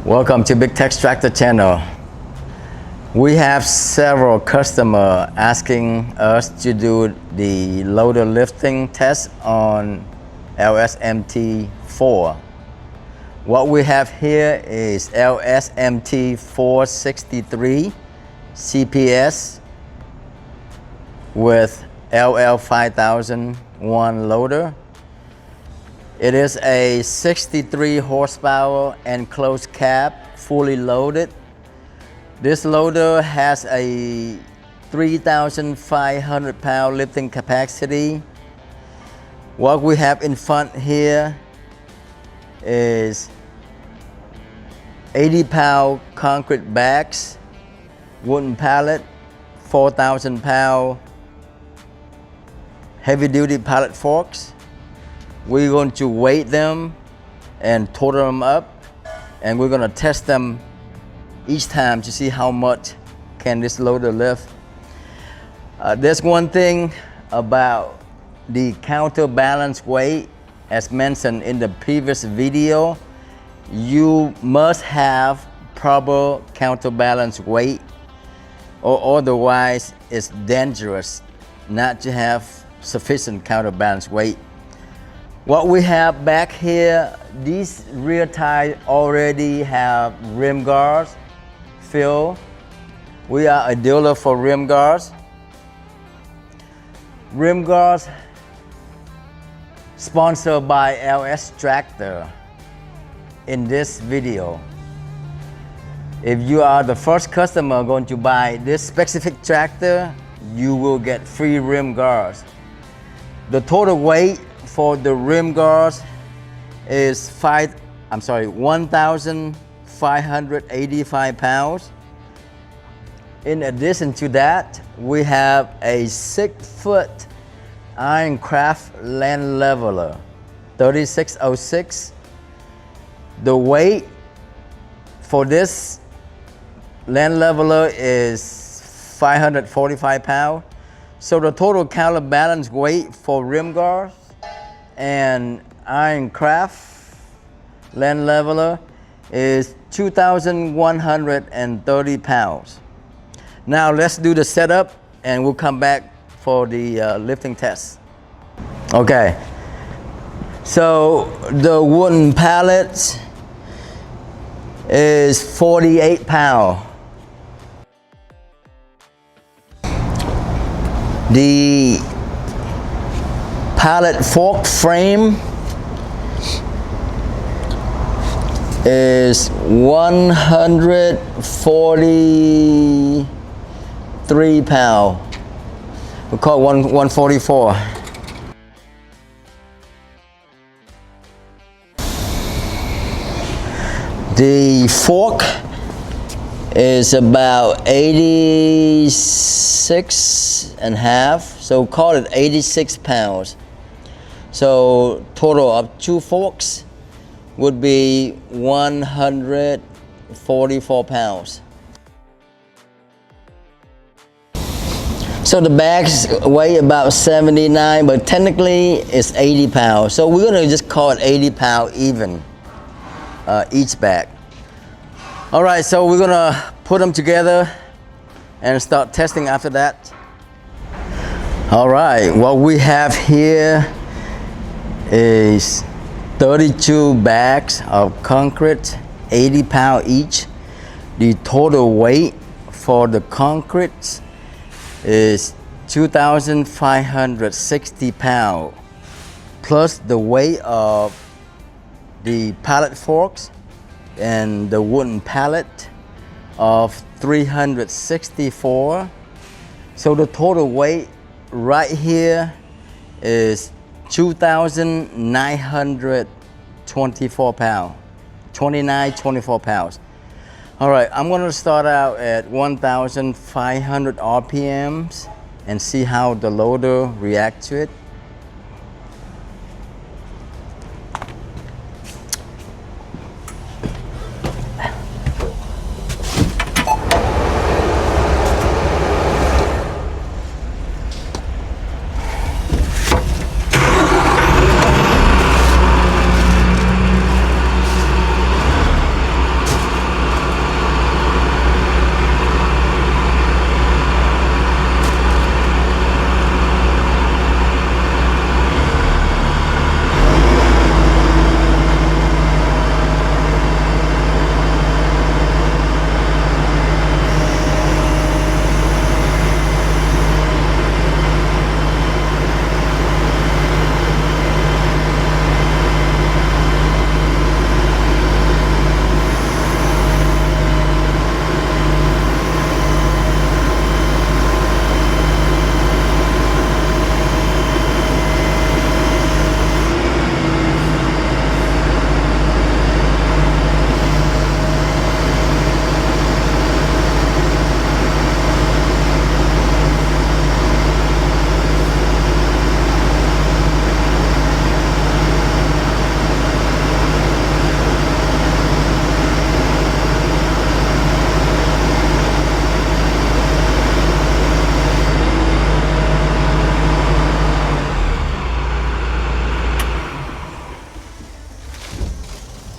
Welcome to Big Tex Tractor channel. We have several customers asking us to do the loader lifting test on LS MT4. What we have here is LS MT4 63 CPS with LL5001 loader. It is a 63 horsepower enclosed cab, fully loaded. This loader has a 3,500 pound lifting capacity. What we have in front here is 80 pound concrete bags, wooden pallet, 4,000 pound heavy duty pallet forks. We're going to weight them and total them up, and we're going to test them each time to see how much can this loader lift. There's one thing about the counterbalance weight. As mentioned in the previous video, you must have proper counterbalance weight, or otherwise it's dangerous not to have sufficient counterbalance weight. What we have back here, these rear tires already have rim guards filled. We are a dealer for rim guards. Rim guards sponsored by LSTractor in this video. If you are the first customer going to buy this specific tractor, you will get free rim guards. The total weight for the rim guards is 1,585 pounds. In addition to that, we have a 6-foot Ironcraft land leveler, 3606. The weight for this land leveler is 545 pounds. So the total counterbalance weight for rim guards and Ironcraft land leveler is 2,130 pounds. Now let's do the setup and we'll come back for the lifting test. Okay, so the wooden pallet is 48 pounds. The pallet fork frame is 143 pounds. We call it 144. The fork is about 86 and a half, so call it 86 pounds. So total of 2 forks would be 144 pounds. So the bags weigh about 79, but technically it's 80 pounds. So we're gonna just call it 80 pounds even, each bag. All right, so we're gonna put them together and start testing after that. All right, what we have here is 32 bags of concrete, 80 pounds each. The total weight for the concrete is 2,560 pounds, plus the weight of the pallet forks and the wooden pallet of 364. So the total weight right here is 2,924 pounds, 24 pounds. All right, I'm gonna start out at 1,500 RPMs and see how the loader reacts to it.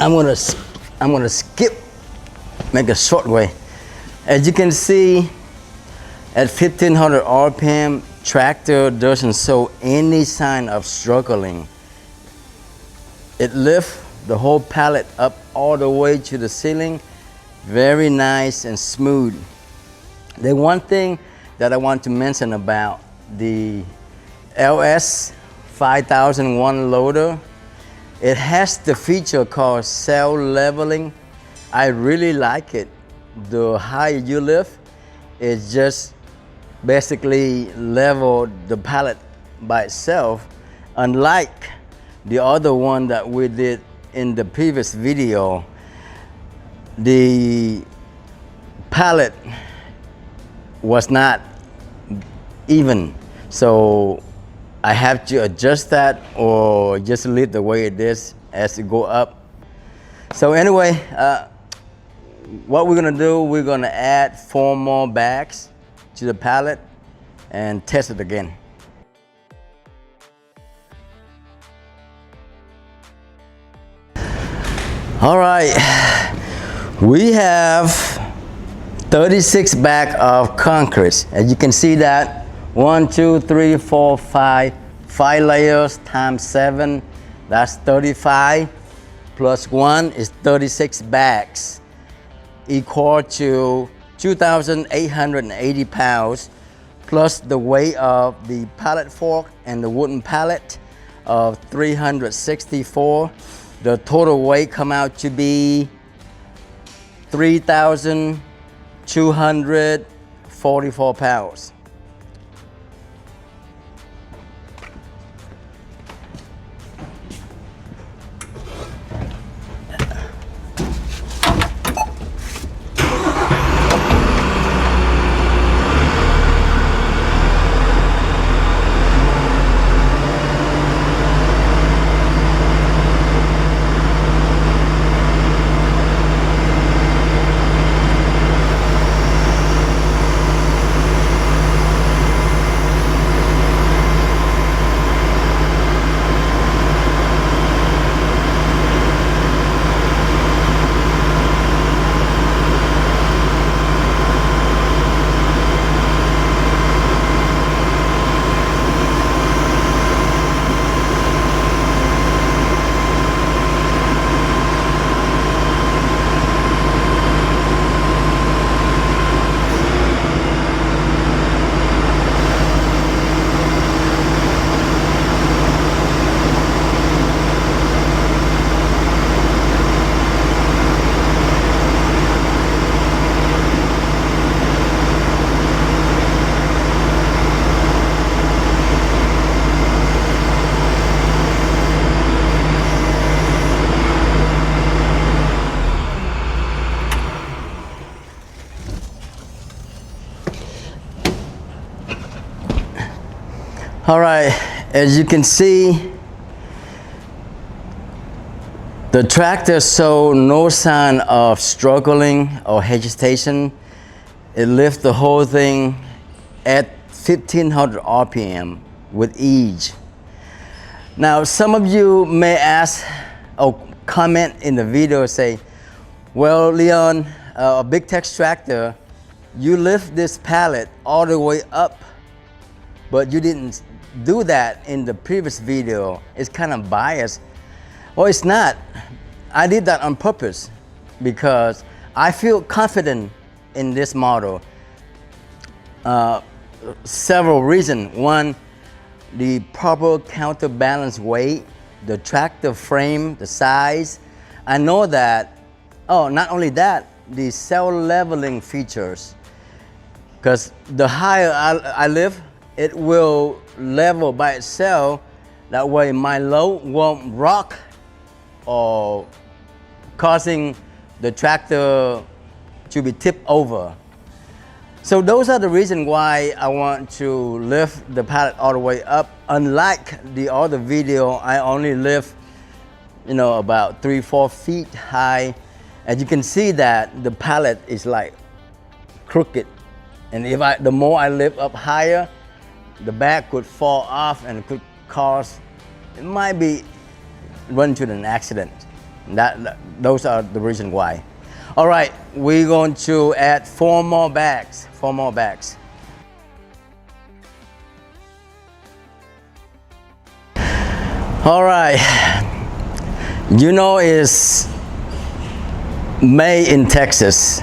I'm gonna skip, make a short way. As you can see, at 1500 RPM, tractor doesn't show any sign of struggling. It lifts the whole pallet up all the way to the ceiling, very nice and smooth. The one thing that I want to mention about the LS 5001 loader, it has the feature called cell leveling. I really like it. The higher you lift, it just basically level the pallet by itself, unlike the other one that we did in the previous video. The pallet was not even, so I have to adjust that or just leave the way it is as it go up. So anyway, what we're gonna do, we're gonna add 4 more bags to the pallet and test it again. All right, we have 36 bags of concrete. As you can see that, 1, 2, 3, 4, 5 layers times 7, that's 35, plus 1 is 36 bags, equal to 2,880 pounds, plus the weight of the pallet fork and the wooden pallet of 364. The total weight come out to be 3,244 pounds. All right, as you can see, the tractor showed no sign of struggling or hesitation. It lifts the whole thing at 1500 RPM with ease. Now, some of you may ask or comment in the video, say, well, Leon, a Big Tex Tractor, you lift this pallet all the way up, but you didn't do that in the previous video. It's kind of biased. Well, it's not. I did that on purpose because I feel confident in this model. Several reasons. One, the proper counterbalance weight, the tractor frame, the size. I know that. Oh, not only that, the cell leveling features. Because the higher I lift, it will level by itself. That way my load won't rock or causing the tractor to be tipped over. So those are the reasons why I want to lift the pallet all the way up. Unlike the other video, I only lift, about 3-4 feet high. As you can see that the pallet is like crooked. And the more I lift up higher, the bag could fall off and it could cause, it might be run to an accident. Those are the reason why. All right, we're going to add 4 more bags. 4 more bags. All right, you know it's May in Texas,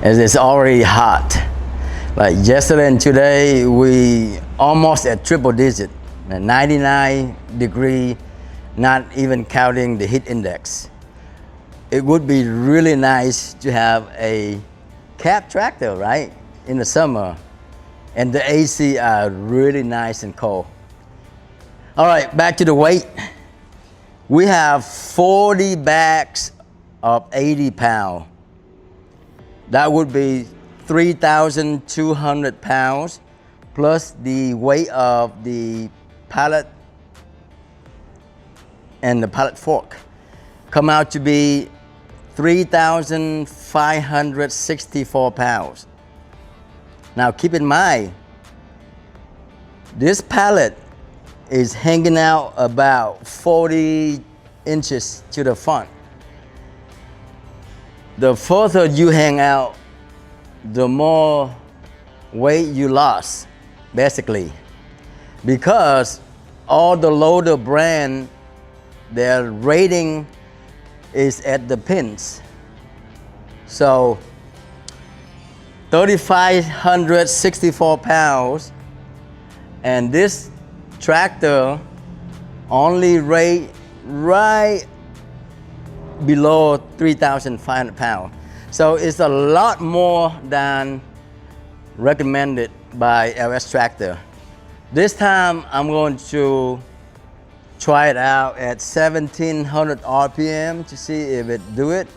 and it's already hot. Like yesterday and today, we almost at triple digit, 99 degree, not even counting the heat index. It would be really nice to have a cab tractor, right, in the summer, and the AC are really nice and cold. All right, back to the weight. We have 40 bags of 80 pounds. That would be 3,200 pounds plus the weight of the pallet and the pallet fork. Come out to be 3,564 pounds. Now keep in mind, this pallet is hanging out about 40 inches to the front. The further you hang out, the more weight you lost, basically. Because all the loader brand, their rating is at the pins. So 3,564 pounds, and this tractor only rate right below 3,500 pounds. So it's a lot more than recommended by LSTractor. This time I'm going to try it out at 1,700 RPM to see if it do it.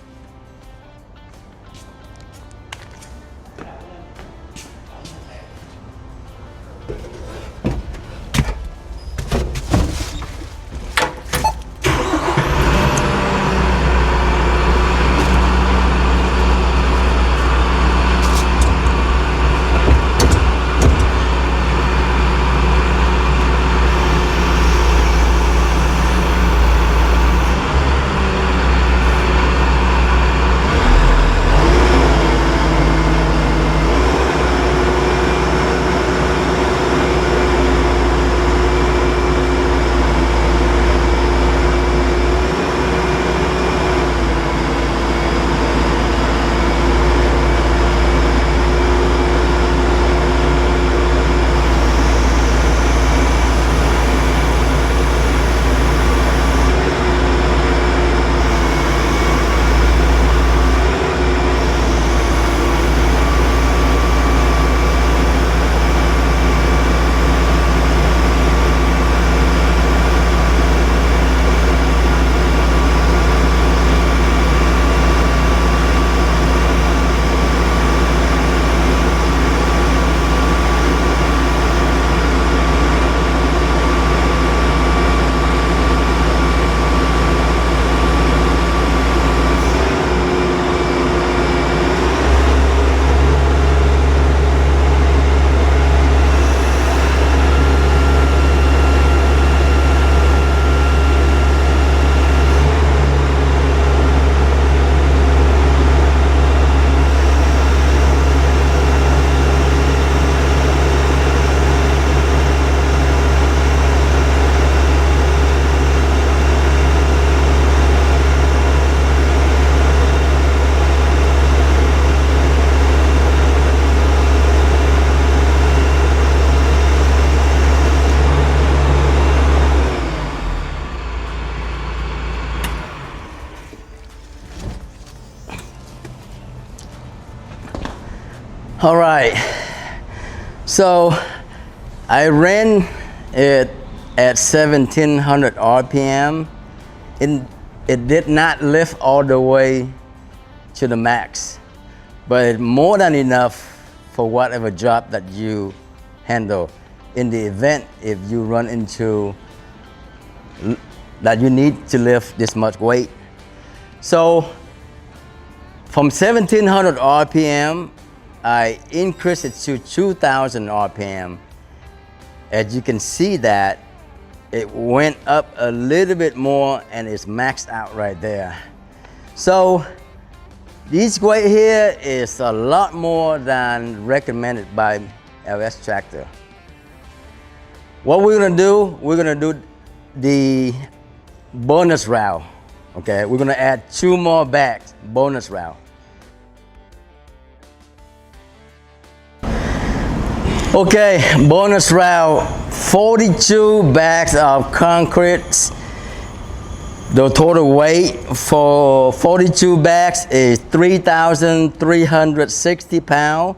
All right, so I ran it at 1,700 RPM. It did not lift all the way to the max, but it's more than enough for whatever job that you handle. In the event if you run into that you need to lift this much weight. So from 1,700 RPM, I increased it to 2,000 RPM. As you can see that it went up a little bit more and it's maxed out right there. So this weight here is a lot more than recommended by LSTractor. What we're gonna do, we're gonna do the bonus route. Okay, we're gonna add 2 more bags, bonus route. Okay, bonus route, 42 bags of concrete. The total weight for 42 bags is 3,360 pounds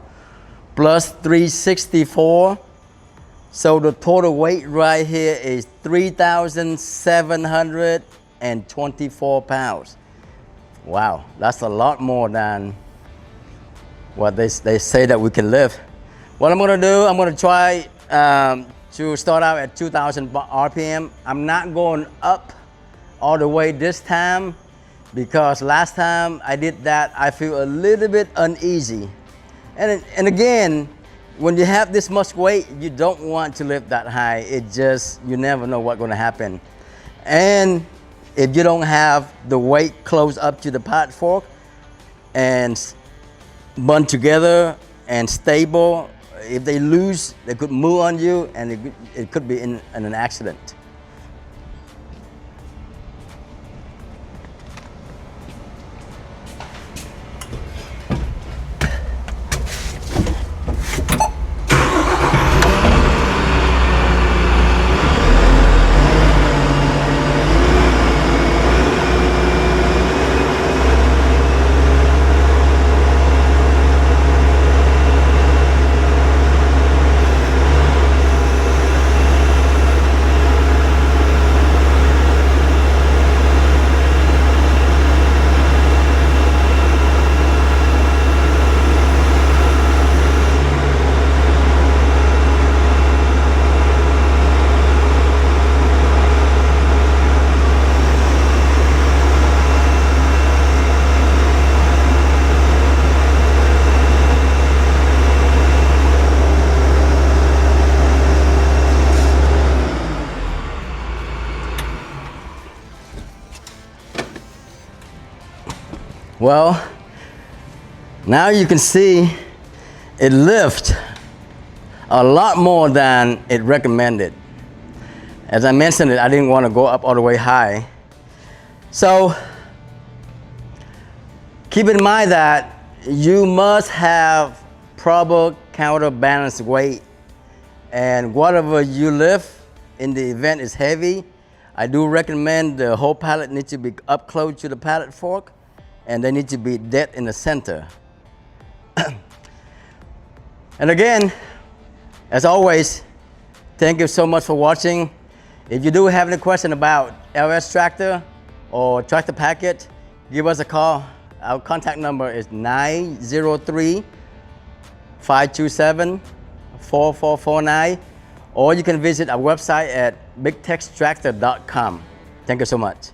plus 364. So the total weight right here is 3,724 pounds. Wow, that's a lot more than what they say that we can lift. What I'm gonna do, I'm gonna try to start out at 2,000 RPM. I'm not going up all the way this time because last time I did that, I feel a little bit uneasy. And again, when you have this much weight, you don't want to lift that high. It just, you never know what's gonna happen. And if you don't have the weight close up to the pallet fork and bund together and stable, if they lose, they could move on you and it could be in an accident. Well, now you can see it lifts a lot more than it recommended. As I mentioned, I didn't want to go up all the way high. So keep in mind that you must have proper counterbalance weight, and whatever you lift in the event is heavy. I do recommend the whole pallet needs to be up close to the pallet fork, and they need to be dead in the center. And again, as always, thank you so much for watching. If you do have any question about LSTractor or Tractor Package, give us a call. Our contact number is 903-527-4449, or you can visit our website at bigtextractor.com. Thank you so much.